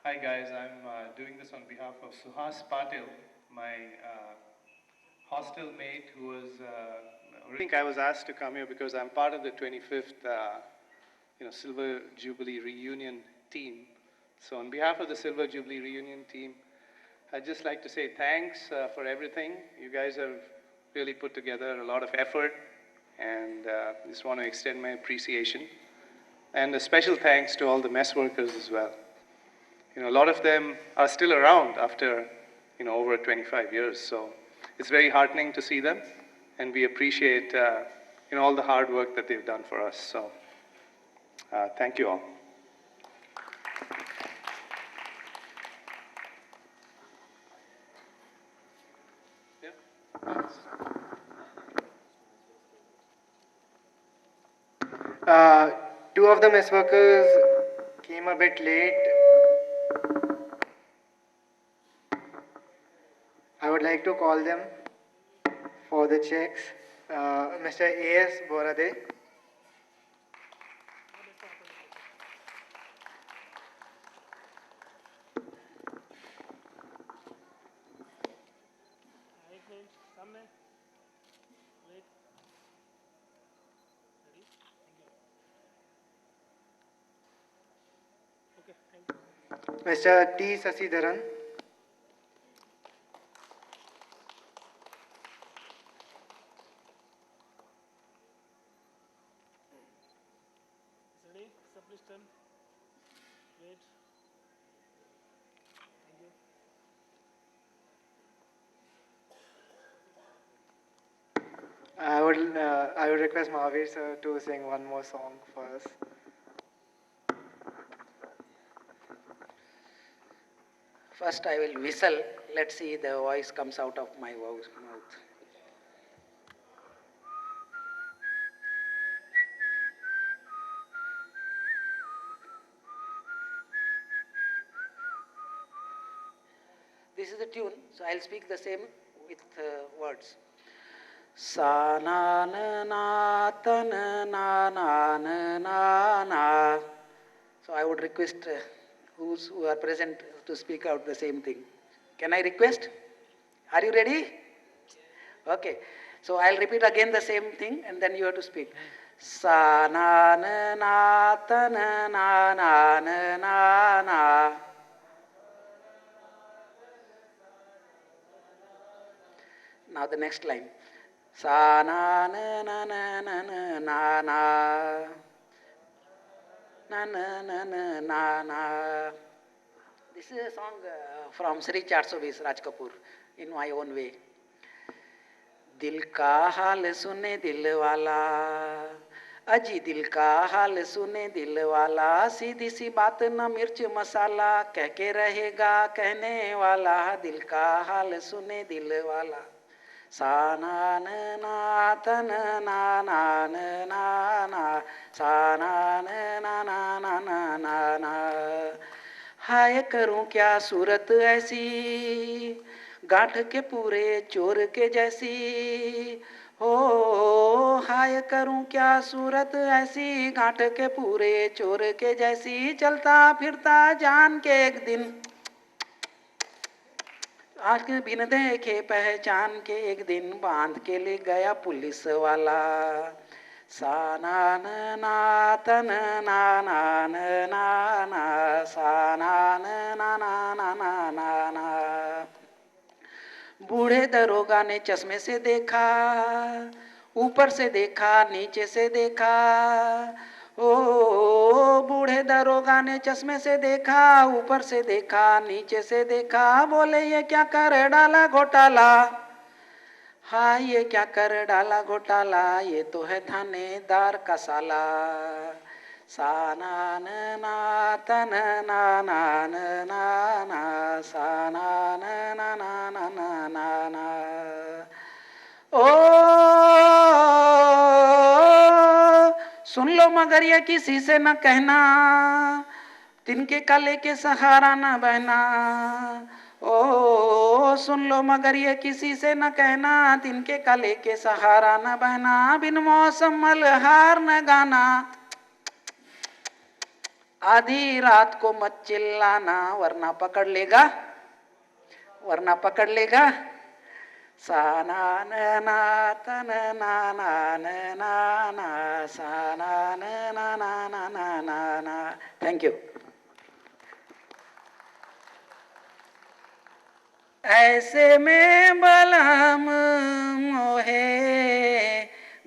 Hi guys, I'm doing this on behalf of Suhas Patil, my hostel mate who was. I think I was asked to come here because I'm part of the 25th, Silver Jubilee reunion team. So on behalf of the Silver Jubilee reunion team, I'd just like to say thanks for everything. You guys have really put together a lot of effort, and just want to extend my appreciation. And a special thanks to all the mess workers as well. A lot of them are still around after, over 25 years. So it's very heartening to see them, and we appreciate, all the hard work that they've done for us. So thank you all. Uh, Two of the mess workers came a bit late. I would like to call them for the checks. Mr. A.S. Borade. Mr. T. Sasidharan. I would request Mahavir sir to sing one more song for us. First I will whistle. Let's see the voice comes out of my mouth. This is the tune, so I'll speak the same with words. Sa na na na ta na na na na na. So I would request who are present to speak out the same thing. Can I request? Are you ready? Okay. So I'll repeat again the same thing and then you have to speak. Sa na na na ta na na na na na. Now the next line. Sa na na na na na na na na na na na na na na. This is a song from Sri 420 Raj Kapoor in my own way. दिल का हाल सुने दिल वाला, अजी दिल का हाल सुने दिल वाला, सीधी सी बात न मिर्च मसाला, कह के रहेगा कहने वाला, दिल का हाल सुने दिल वाला. सा ना ना तन ना ना ना ना सा ना ना ना ना ना ना ना. हाय करूं क्या सूरत ऐसी, गांठ के पूरे चोर के जैसी. हो हाय करूं क्या सूरत ऐसी, गांठ के पूरे चोर के जैसी. चलता फिरता जान के एक दिन, आंख बिन देखे पहचान के एक दिन, बांध के ले गया पुलिस वाला. सा ना ना तन ना ना ना ना सा ना ना ना ना ना ना. बूढ़े दरोगा ने चश्मे से देखा, ऊपर से देखा नीचे से देखा. ओ बूढ़े दरोगा ने चश्मे से देखा, ऊपर से देखा नीचे से देखा. बोले ये क्या कर डाला घोटाला, हाँ ये क्या कर डाला घोटाला, ये तो है थानेदार का साला. सा ना ना तन ना ना ना ना सा ना ना ना ना ना ना. ओ सुन लो मगर ये किसी से न कहना, तिनके काले के सहारा न बहना. ओ सुन लो मगर ये किसी से न कहना, तिनके काले के सहारा न बहना. बिन मौसम मलहार न गाना, आधी रात को मत चिल्लाना वरना पकड़ लेगा, वरना पकड़ लेगा। सा ना न ना तन ना ना न ना ना सा ना न ना ना ना ना ना ना। Thank you. ऐसे में बलम मोहे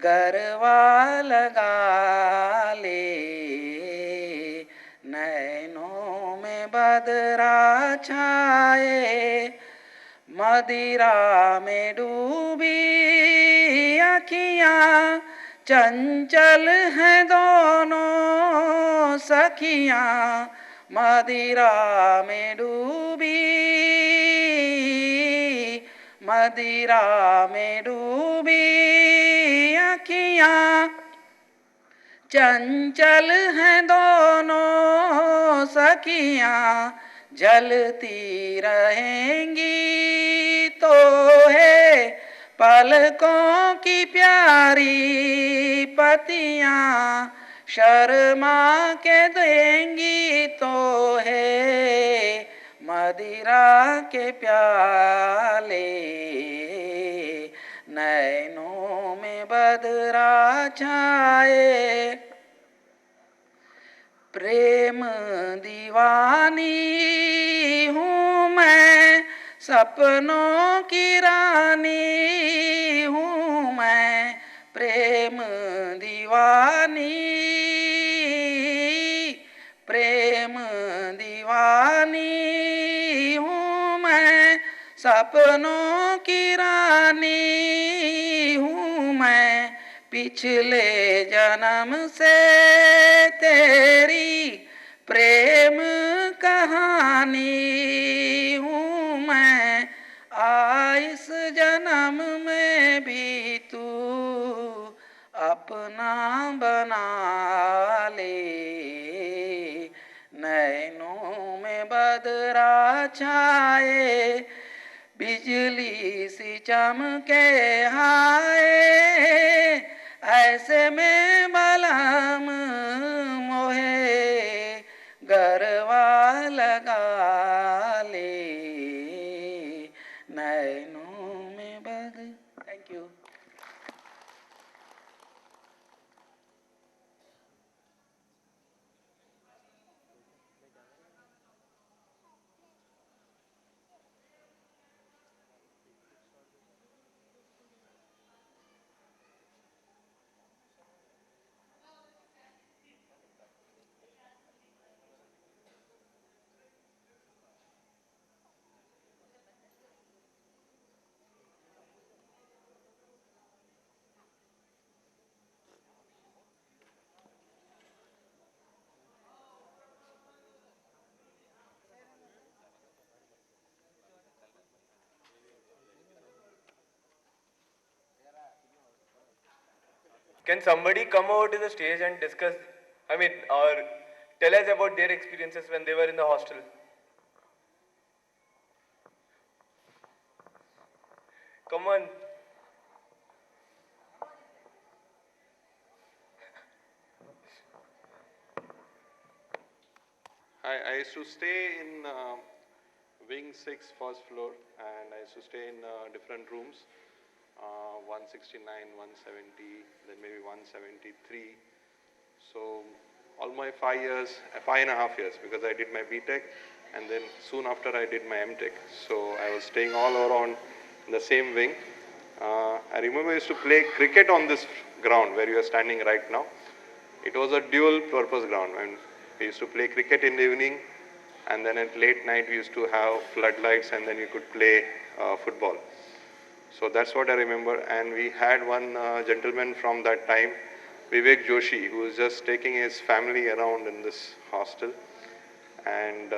गरवा लगा ले, नैनों में बदरा छाए, मदिरा में डूबी अखियाँ, चंचल हैं दोनों सखियाँ, मदिरा में डूबी, मदिरा में डूबी अखियाँ, चंचल हैं दोनों सखियाँ, जलती रहेंगी तो है पलकों की प्यारी पतियाँ, शर्मा के देंगी तो है मदिरा के प्याले, नैनों में बदरा छाए। प्रेम दीवानी हूँ मैं, सपनों की रानी हूँ मैं, प्रेम दीवानी, प्रेम दीवानी हूँ मैं, सपनों की रानी हूँ मैं, पिछले जन्म से तेरी प्रेम कहानी हूँ मैं, आ इस जन्म में भी तू अपना बना ले, नैनों में बदरा छाए, बिजली सी चमके हाय, ऐसे में बलम मोहे गरवा लगा ले, नैनों में बद। Thank you. Can somebody come over to the stage and discuss, or tell us about their experiences when they were in the hostel? Come on. I used to stay in Wing 6, first floor, and I used to stay in different rooms, 169, 170, then maybe 173. So all my 5 years, 5.5 years, because I did my BTech, and then soon after I did my MTech. So I was staying all around in the same wing. I remember I used to play cricket on this ground where you are standing right now. It was a dual purpose ground, and we used to play cricket in the evening, and then at late night we used to have floodlights, and then you could play football. So that's what I remember. And we had one gentleman from that time, Vivek Joshi, who was just taking his family around in this hostel. And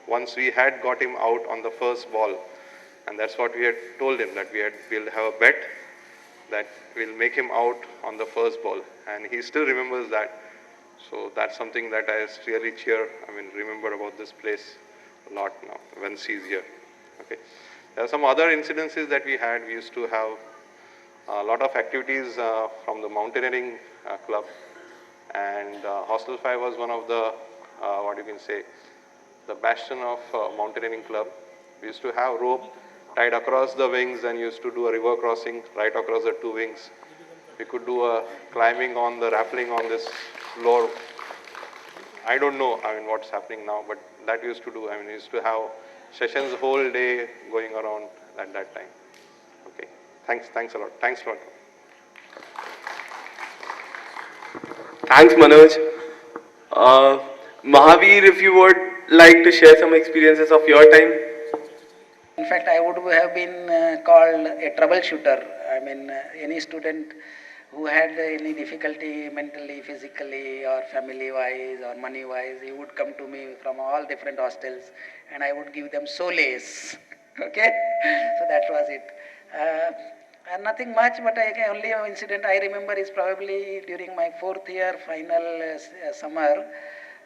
once we had got him out on the first ball, and that's what we had told him, that we'll have a bet that we'll make him out on the first ball. And he still remembers that. So that's something that I really remember about this place a lot now when he's here. Okay. There are some other incidences that we had. We used to have a lot of activities from the mountaineering club. And Hostel 5 was one of the, what you can say, the bastion of mountaineering club. We used to have rope tied across the wings and used to do a river crossing right across the two wings. We could do a climbing on the rappelling on this floor. I don't know, what's happening now, but that used to do. We used to have sessions whole day going around at that time. Okay, thanks a lot. Thanks a lot. Thanks, Manoj. Mahavir, if you would like to share some experiences of your time. In fact, I would have been called a troubleshooter. Any student who had any difficulty mentally, physically, or family-wise, or money-wise, he would come to me from all different hostels, and I would give them solace. Okay, so that was it. And nothing much, but only one incident I remember is probably during my 4th year final summer.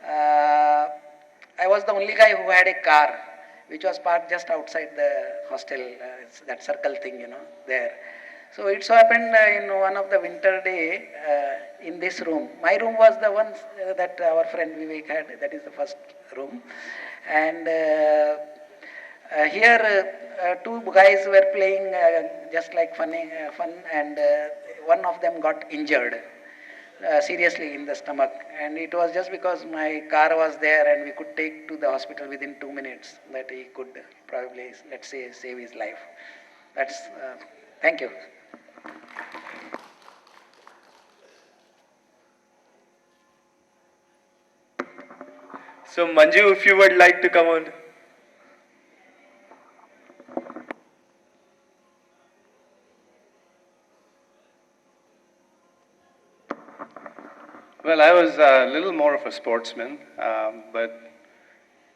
I was the only guy who had a car, which was parked just outside the hostel, that circle thing, there. So it so happened in one of the winter day, in this room. My room was the one that our friend Vivek had, that is the first room. And here two guys were playing just like fun, and one of them got injured. Seriously in the stomach, and it was just because my car was there and we could take to the hospital within 2 minutes that he could probably, let's say, save his life. That's thank you. So Manju, if you would like to come on. Well, I was a little more of a sportsman, but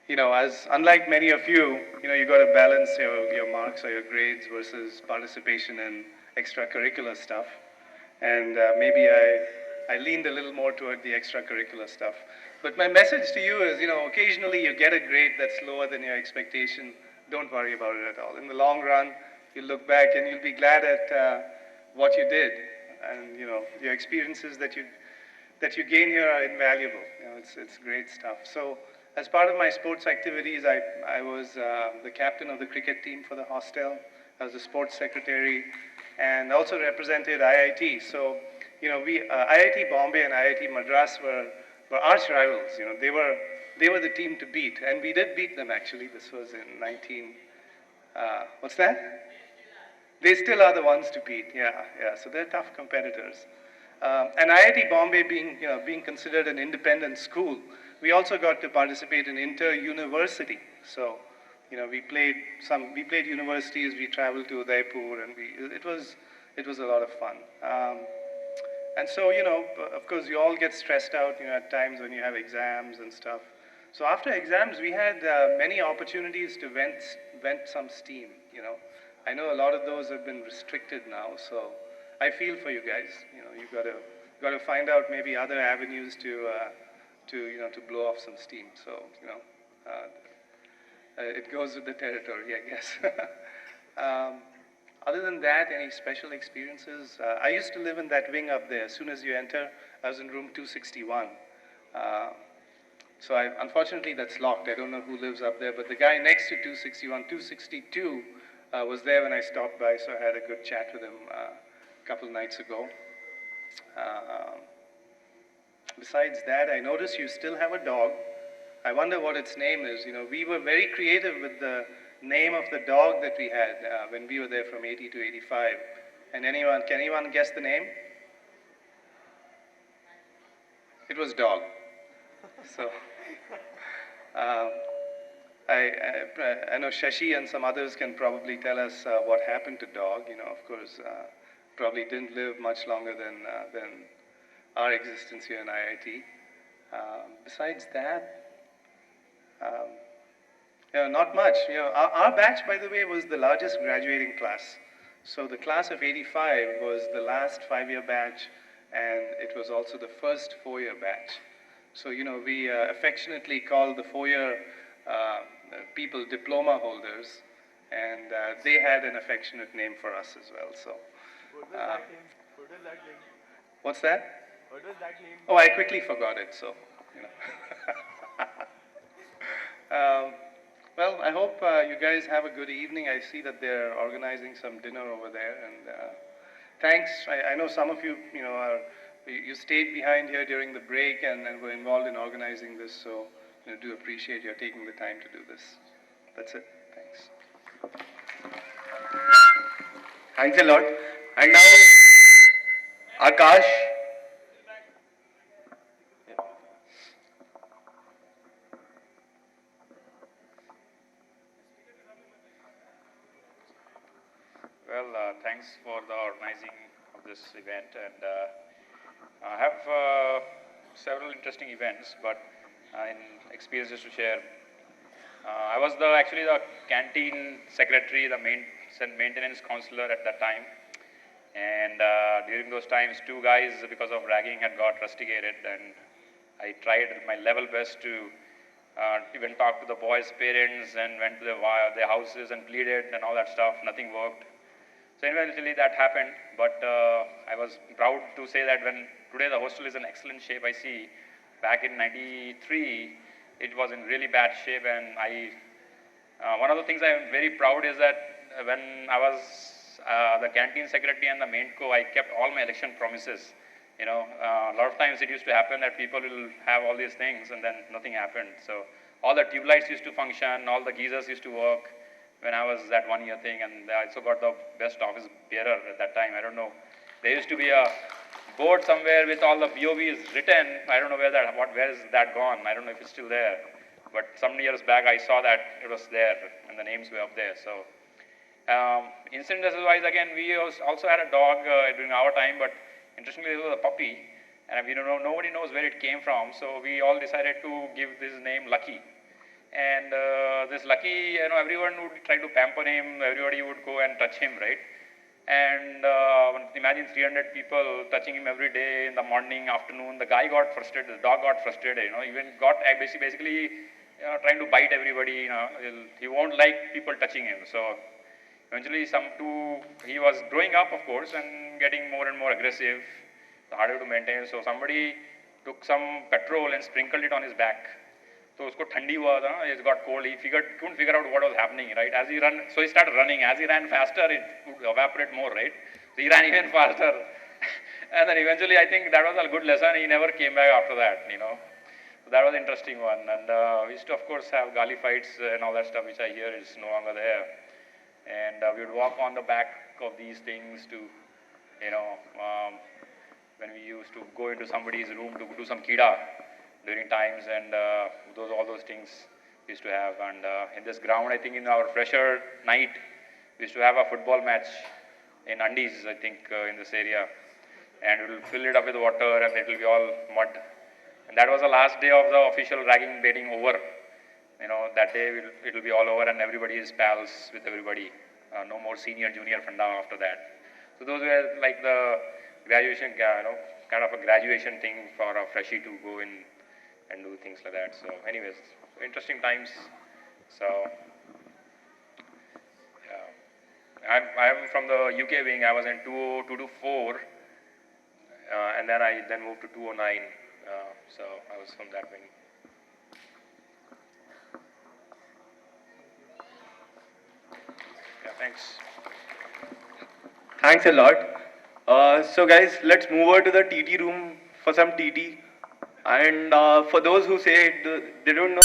as unlike many of you, you got to balance your marks or your grades versus participation in extracurricular stuff, and maybe I leaned a little more toward the extracurricular stuff. But my message to you is, occasionally you get a grade that's lower than your expectation. Don't worry about it at all. In the long run, you'll look back and you'll be glad at what you did, and your experiences that you gain here are invaluable. It's great stuff. So as part of my sports activities, I was the captain of the cricket team for the hostel. I was the sports secretary and also represented IIT. So, IIT Bombay and IIT Madras were arch rivals. They were the team to beat, and we did beat them actually. This was in 19, what's that? They still are the ones to beat, yeah. So they're tough competitors. And IIT Bombay being considered an independent school, we also got to participate in inter-university. So, we played universities. We traveled to Udaipur, and it was a lot of fun. And so, of course, you all get stressed out, at times when you have exams and stuff. So after exams, we had many opportunities to vent some steam. I know a lot of those have been restricted now, so I feel for you guys. You've got to find out maybe other avenues to blow off some steam. So it goes with the territory, I guess. Other than that, any special experiences? I used to live in that wing up there. As soon as you enter, I was in room 261. So unfortunately, that's locked. I don't know who lives up there, but the guy next to 261, 262, was there when I stopped by, so I had a good chat with him a couple nights ago. Besides that, I noticed you still have a dog. I wonder what its name is. We were very creative with the name of the dog that we had when we were there from 80 to 85. And can anyone guess the name? It was Dog. So, I know Shashi and some others can probably tell us what happened to Dog. Of course, probably didn't live much longer than our existence here in IIT. Besides that, not much. Our batch, by the way, was the largest graduating class. So the class of 85 was the last 5-year batch, and it was also the first 4-year batch. So, we affectionately call the 4-year people diploma holders, and they had an affectionate name for us as well. So, what's that? What was that name? Oh, I quickly forgot it, so, you know. Well, I hope you guys have a good evening. I see that they're organizing some dinner over there, and thanks. I know some of you, you know, you stayed behind here during the break and were involved in organizing this, so you know, do appreciate your taking the time to do this. That's it. Thanks. Thanks a lot. And now, Akash. Well, thanks for the organizing of this event, and I have several interesting events, but in experiences to share. I was actually the canteen secretary, the maintenance counselor at that time, and during those times, two guys, because of ragging, had got rusticated, and I tried my level best to even talk to the boys' parents and went to their houses and pleaded and all that stuff. Nothing worked. So eventually that happened, but I was proud to say that when today the hostel is in excellent shape. I see back in '93, it was in really bad shape, and one of the things I am very proud is that when I was the canteen secretary and the main co, I kept all my election promises. You know, a lot of times it used to happen that people will have all these things and then nothing happened. So all the tube lights used to function, all the geysers used to work when I was that 1 year thing, and I also got the best office bearer at that time. I don't know. There used to be a board somewhere with all the BOBs written. I don't know where is that gone? I don't know if it's still there. But some years back I saw that it was there and the names were up there. So incident-wise, again, we also had a dog during our time, but interestingly, it was a puppy, and we don't know, nobody knows where it came from. So we all decided to give this name Lucky. And this Lucky, you know, everyone would try to pamper him. Everybody would go and touch him, right? And imagine 300 people touching him every day in the morning, afternoon. The guy got frustrated. The dog got frustrated. You know, even got basically trying to bite everybody. You know, he won't like people touching him. So eventually, he was growing up, of course, and getting more and more aggressive, harder to maintain. So somebody took some petrol and sprinkled it on his back. So usko thandi hua tha, it got cold. He couldn't figure out what was happening, right? As he so he started running. As he ran faster, it would evaporate more, right? So he ran even faster. And then eventually, I think that was a good lesson. He never came back after that, you know. So that was an interesting one. And we used to, of course, have gali fights and all that stuff, which I hear is no longer there. And we would walk on the back of these things to, you know, when we used to go into somebody's room to do some kida during times, and all those things we used to have. And in this ground, I think in our fresher night, we used to have a football match in Undies, I think, in this area. And we will fill it up with water, and it will be all mud. And that was the last day of the official ragging baiting over. You know, that day it will be all over, and everybody is pals with everybody. No more senior, junior funda after that. So those were like the graduation, you know, kind of a graduation thing for a freshie to go in and do things like that. So anyways, interesting times. So yeah, I'm from the UK wing. I was in 202 and then I moved to 209. So I was from that wing. Yeah, thanks. Thanks a lot. So guys, let's move over to the TT room for some TT. And for those who say they don't know